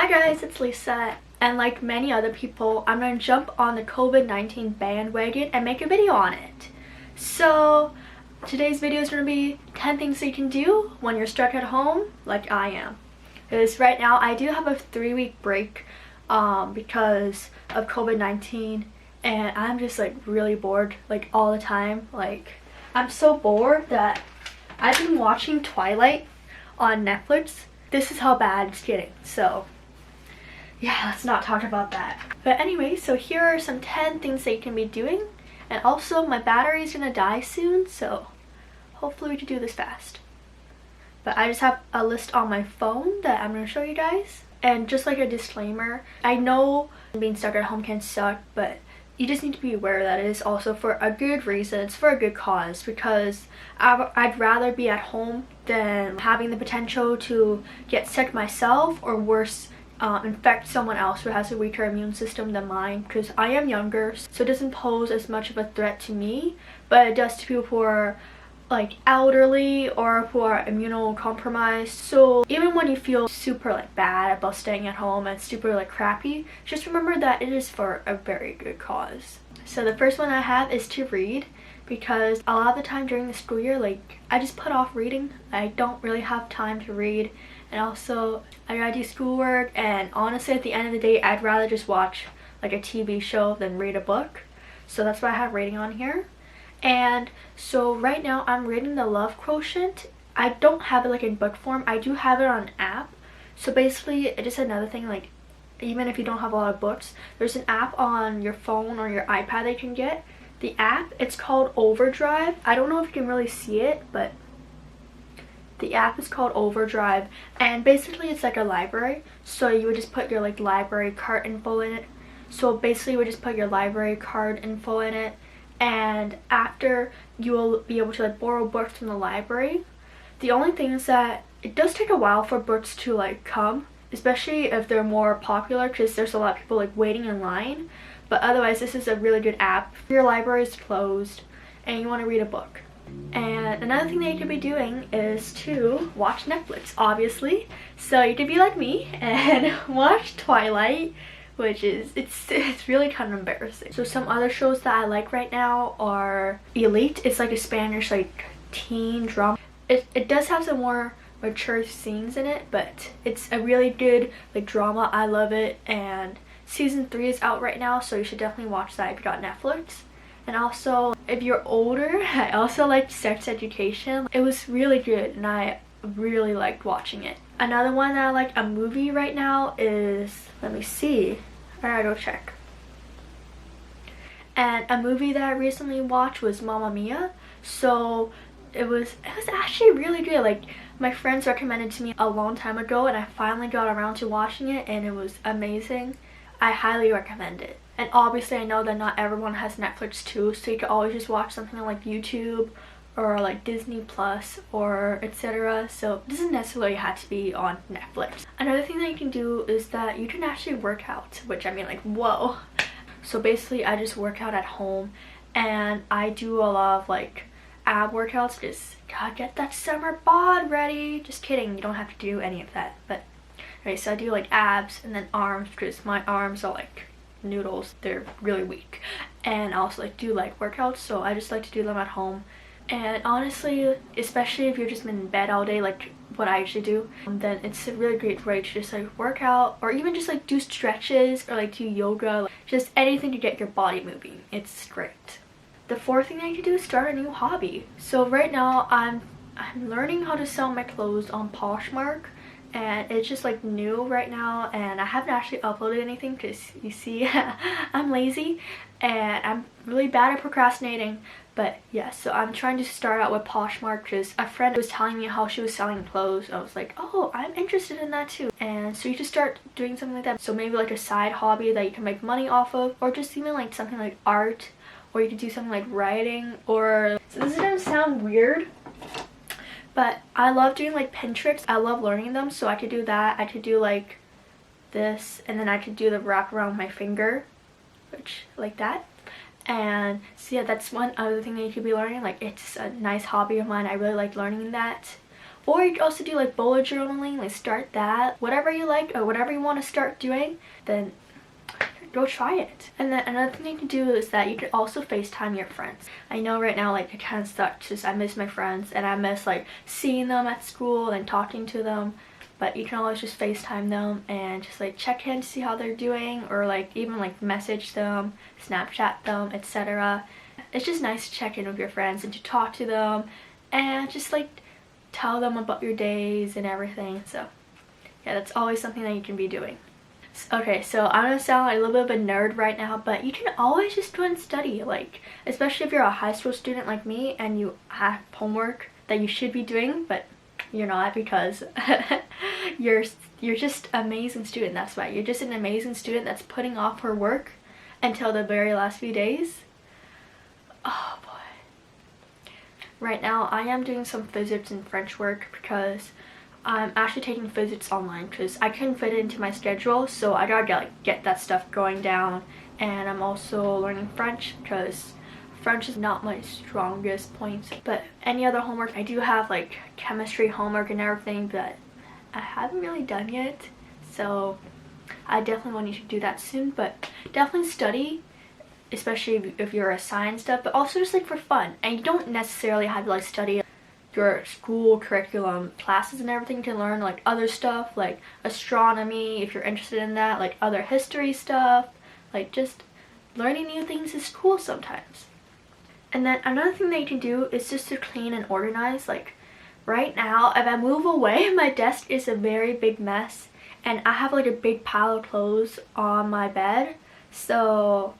Hi guys, it's Lisa, and like many other people, I'm gonna jump on the COVID-19 bandwagon and make a video on it. So today's video is gonna be 10 things that you can do when you're stuck at home like I am. Because right now I do have a 3-week break because of COVID-19, and I'm just like really bored like all the time. Like I'm so bored that I've been watching Twilight on Netflix. This is how bad it's getting. So yeah, let's not talk about that. But anyway, so here are some 10 things that you can be doing. And also my battery is gonna die soon, so hopefully we can do this fast. But I just have a list on my phone that I'm gonna show you guys. And just like a disclaimer, I know being stuck at home can suck, but you just need to be aware that it is also for a good reason. It's for a good cause, because I'd rather be at home than having the potential to get sick myself, or worse, infect someone else who has a weaker immune system than mine, because I am younger, so it doesn't pose as much of a threat to me, but it does to people who are like elderly or who are immunocompromised. So even when you feel super like bad about staying at home and super like crappy, just remember that it is for a very good cause. So the first one I have is to read, because a lot of the time during the school year, like I just put off reading. I don't really have time to read, and also I gotta do schoolwork, and honestly at the end of the day I'd rather just watch like a TV show than read a book. So that's why I have reading on here. And so right now I'm reading The Love Quotient. I don't have it like in book form. I do have it on an app. So basically it's just another thing, like even if you don't have a lot of books, there's an app on your phone or your iPad that you can get. The app, it's called Overdrive. I don't know if you can really see it, but the app is called Overdrive, and basically it's like a library. So you would just put your like library card info in it. So basically you would just put your library card info in it, and after you will be able to like borrow books from the library. The only thing is that it does take a while for books to like come, especially if they're more popular, because there's a lot of people like waiting in line. But otherwise this is a really good app if your library is closed and you want to read a book. And another thing that you could be doing is to watch Netflix, obviously. So you could be like me and watch Twilight, which is it's really kind of embarrassing. So some other shows that I like right now are Elite. It's like a Spanish like teen drama. It does have some more mature scenes in it, but it's a really good like drama. I love it, and season 3 is out right now, so you should definitely watch that if you got Netflix. And also if you're older, I also liked Sex Education. It was really good and I really liked watching it. Another one that I like, a movie right now, is, let me see, I gotta go check. And a movie that I recently watched was Mamma Mia. So it was actually really good. Like my friends recommended to me a long time ago, and I finally got around to watching it, and it was amazing. I highly recommend it. And obviously I know that not everyone has Netflix too, so you can always just watch something on like YouTube or like Disney Plus or etc. So it doesn't necessarily have to be on Netflix. Another thing that you can do is that you can actually work out, which I mean like whoa. So basically I just work out at home, and I do a lot of like ab workouts. Just gotta get that summer bod ready. Just kidding, you don't have to do any of that. But okay, so I do like abs and then arms, because my arms are like noodles, they're really weak. And I also like do leg workouts, so I just like to do them at home. And honestly, especially if you're just in bed all day like what I usually do, then it's a really great way to just like work out, or even just like do stretches or like do yoga, like, just anything to get your body moving. It's great. The fourth thing that you can do is start a new hobby. So right now I'm learning how to sell my clothes on Poshmark, and it's just like new right now, and I haven't actually uploaded anything because you see I'm lazy and I'm really bad at procrastinating. But yeah, so I'm trying to start out with Poshmark because a friend was telling me how she was selling clothes. I was like, oh, I'm interested in that too. And so you just start doing something like that. So maybe like a side hobby that you can make money off of, or just even like something like art, or you could do something like writing, or, so this is gonna sound weird, but I love doing like pin tricks. I love learning them, so I could do that. I could do like this, and then I could do the wrap around my finger, which like that. And so yeah, that's one other thing that you could be learning. Like it's a nice hobby of mine. I really like learning that. Or you can also do like bullet journaling, like start that. Whatever you like or whatever you want to start doing, then go try it. And then another thing you can do is that you can also FaceTime your friends. I know right now like it kind of sucks because I miss my friends and I miss like seeing them at school and talking to them, but you can always just FaceTime them and just like check in to see how they're doing, or like even like message them, Snapchat them, etc. It's just nice to check in with your friends and to talk to them and just like tell them about your days and everything. So yeah, that's always something that you can be doing. Okay, so I'm gonna sound like a little bit of a nerd right now, but you can always just go and study, like especially if you're a high school student like me and you have homework that you should be doing but you're not because you're just an amazing student. That's why you're just an amazing student that's putting off her work until the very last few days. Oh boy. Right now I am doing some physics and French work because I'm actually taking physics online because I couldn't fit it into my schedule, so I gotta get that stuff going down. And I'm also learning French because French is not my strongest point. But any other homework, I do have like chemistry homework and everything that I haven't really done yet, so I definitely want you to do that soon. But definitely study, especially if you're assigned stuff, but also just like for fun. And you don't necessarily have to like study your school curriculum classes and everything. You can learn like other stuff like astronomy if you're interested in that, like other history stuff, like just learning new things is cool sometimes. And then another thing that you can do is just to clean and organize. Like right now if I move away, my desk is a very big mess and I have like a big pile of clothes on my bed, so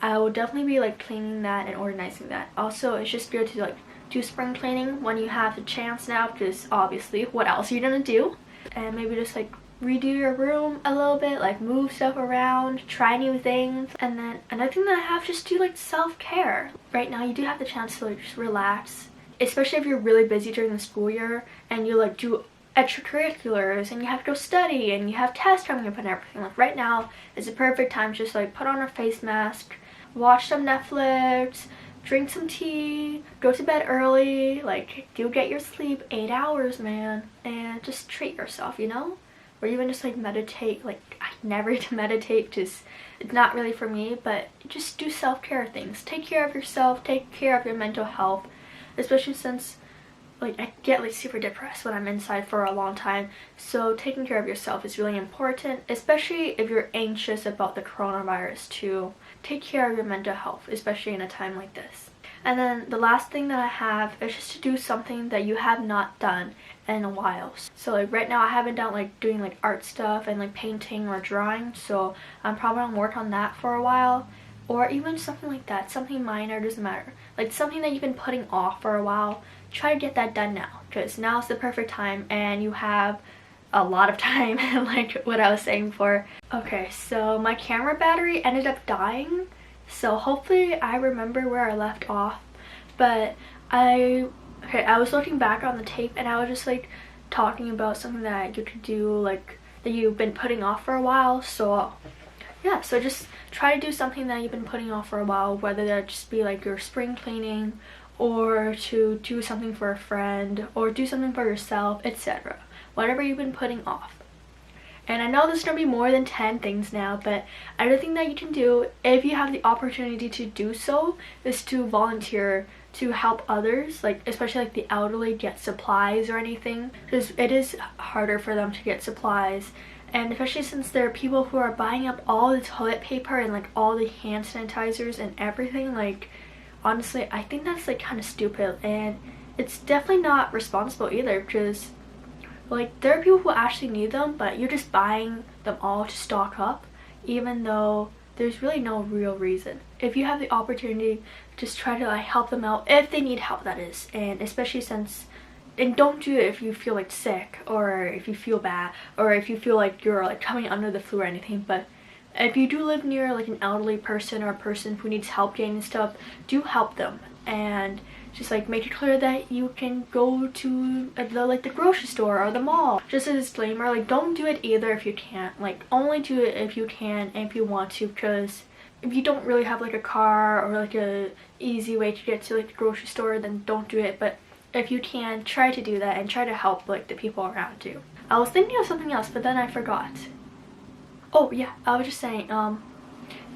I will definitely be like cleaning that and organizing that. Also, it's just good to like do spring cleaning when you have the chance now, because obviously what else are you gonna do? And maybe just like redo your room a little bit, like move stuff around, try new things. And then another thing that I have, just do like self-care. Right now you do have the chance to like just relax, especially if you're really busy during the school year and you like do extracurriculars and you have to go study and you have tests coming up and everything. Like right now is the perfect time to just like put on a face mask, watch some Netflix, drink some tea, go to bed early, like do get your sleep, 8 hours, man, and just treat yourself, you know? Or even just like meditate. Like I never meditate because it's not really for me, but just do self-care things. Take care of yourself, take care of your mental health, especially since like I get like super depressed when I'm inside for a long time. So taking care of yourself is really important, especially if you're anxious about the coronavirus too. Take care of your mental health, especially in a time like this. And then the last thing that I have is just to do something that you have not done in a while. So like right now I haven't done like doing like art stuff and like painting or drawing, so I'm probably gonna work on that for a while. Or even something like that, something minor, doesn't matter. Like something that you've been putting off for a while, try to get that done now, because now's the perfect time and you have a lot of time, like what I was saying before. Okay, so my camera battery ended up dying, so hopefully I remember where I left off. But I was looking back on the tape and I was just like talking about something that you could do, like that you've been putting off for a while. So yeah, so just try to do something that you've been putting off for a while, whether that just be like your spring cleaning, or to do something for a friend, or do something for yourself, etc. Whatever you've been putting off. And I know there's gonna be more than 10 things now, but another thing that you can do if you have the opportunity to do so is to volunteer to help others, like especially like the elderly, get supplies or anything, because it is harder for them to get supplies. And especially since there are people who are buying up all the toilet paper and like all the hand sanitizers and everything, like honestly I think that's like kind of stupid, and it's definitely not responsible either, because like there are people who actually need them, but you're just buying them all to stock up, even though there's really no real reason. If you have the opportunity, just try to like help them out if they need help, that is. And especially since, and don't do it if you feel like sick, or if you feel bad, or if you feel like you're like coming under the flu or anything. But if you do live near like an elderly person or a person who needs help getting stuff, do help them. And just like make it clear that you can go to the grocery store or the mall. Just a disclaimer, like don't do it either if you can't. Like only do it if you can and if you want to, because if you don't really have like a car or like a easy way to get to like the grocery store, then don't do it. But if you can, try to do that and try to help like the people around you. I was thinking of something else, but then I forgot. Oh yeah, I was just saying,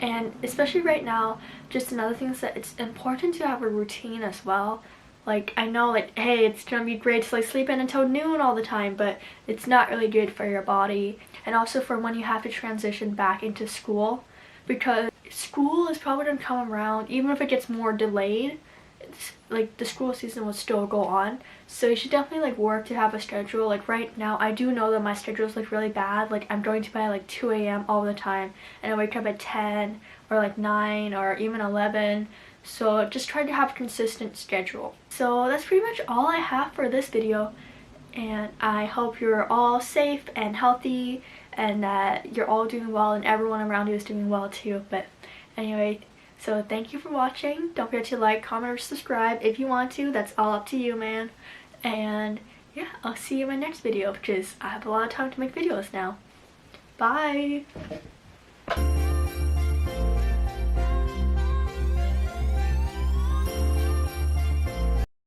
and especially right now, just another thing is that it's important to have a routine as well. Like, I know, like, hey, it's gonna be great to like sleep in until noon all the time, but it's not really good for your body, and also for when you have to transition back into school, because school is probably gonna come around even if it gets more delayed. It's like the school season will still go on, so you should definitely like work to have a schedule. Like right now, I do know that my schedule is like really bad. Like I'm going to bed at like 2 a.m. all the time, and I wake up at 10 or like 9 or even 11. So just try to have a consistent schedule. So that's pretty much all I have for this video, and I hope you're all safe and healthy and that you're all doing well and everyone around you is doing well too. But anyway, so thank you for watching. Don't forget to like, comment, or subscribe if you want to. That's all up to you, man. And yeah, I'll see you in my next video because I have a lot of time to make videos now. Bye!